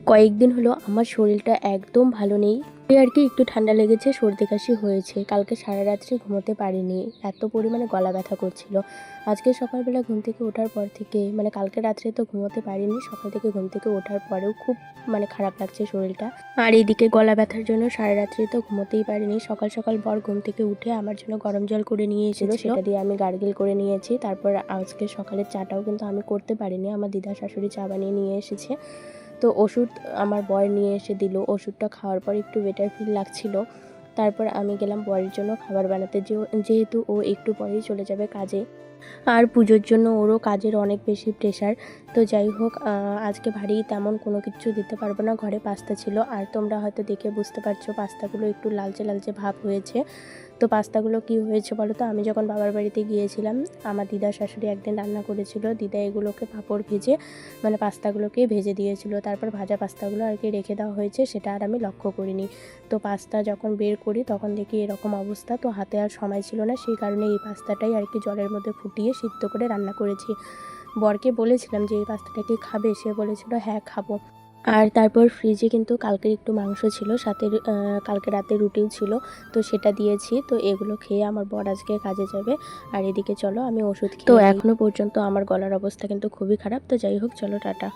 কয়েকদিন হলো আমার শরীরটা একদম ভালো নেই। এই আর কি একটু ঠান্ডা লেগেছে, সর্দি কাশি হয়েছে। কালকে সারা রাত্রি ঘুমোতে পারিনি, এত পরিমাণে গলা ব্যথা করছিল। আজকে সকালবেলা ঘুম থেকে ওঠার পর থেকে কালকে রাত্রে তো ঘুমোতে পারিনি, সকাল থেকে ঘুম থেকে ওঠার পরেও খুব খারাপ লাগছে শরীরটা। আর এইদিকে গলা ব্যথার জন্য সারা রাত্রি তো ঘুমোতেই পারিনি। সকাল সকাল বর ঘুম থেকে উঠে আমার জন্য গরম জল করে নিয়ে এসেছিল, সেটা দিয়ে আমি গার্গেল করে নিয়েছি। তারপর আজকে সকালের চাটাও কিন্তু আমি করতে পারিনি, আমার দিদা শাশুড়ি চা বানিয়ে নিয়ে এসেছে। তো ওষুধ আমার বর নিয়ে এসে দিল। ওষুধটা খাওয়ার পর একটু বেটার ফিল লাগছিল। তারপর আমি গেলাম বরের জন্য খাবার বানাতে, যেহেতু ও একটু পরেই চলে যাবে কাজে। আর পুজোর জন্য ওরও কাজের অনেক বেশি প্রেশার। তো যাই হোক, আজকে ভারী তেমন কোনো কিছু দিতে পারবো না। ঘরে পাস্তা ছিল, আর তোমরা হয়তো দেখে বুঝতে পারছো পাস্তাগুলো একটু লালচে লালচে ভাব হয়েছে। তো পাস্তাগুলো কি হয়েছে বলো তো, আমি যখন বাবার বাড়িতে গিয়েছিলাম, আমার দিদা শাশুড়ি একদিন রান্না করেছিল। দিদা এগুলোকে পাঁপড় ভেজে পাস্তাগুলোকে ভেজে দিয়েছিল। তারপর ভাজা পাস্তাগুলো আর কি রেখে দেওয়া হয়েছে, সেটা আর আমি লক্ষ্য করিনি। তো পাস্তা যখন বের করি তখন দেখি এরকম অবস্থা। তো হাতে আর সময় ছিল না, সেই কারণে এই পাস্তাটাই আর কি জলের মধ্যে ফুটিয়ে সিদ্ধ করে রান্না করেছি। বরকে বলেছিলাম যে এই পাস্তাটা কি খাবে, সে বলেছিল হ্যাঁ খাবো। আর তারপর ফ্রিজে কিন্তু কালকের একটু মাংস ছিল, সাথে কালকে রাতে রুটিও ছিল, তো সেটা দিয়েছি। তো এগুলো খেয়ে আমার বর আজকে কাজে যাবে। আর এদিকে চলো আমি ওষুধ খেয়ে তো এখনো পর্যন্ত আমার গলার অবস্থা কিন্তু খুবই খারাপ। তো যাই হোক, চলো টাটা।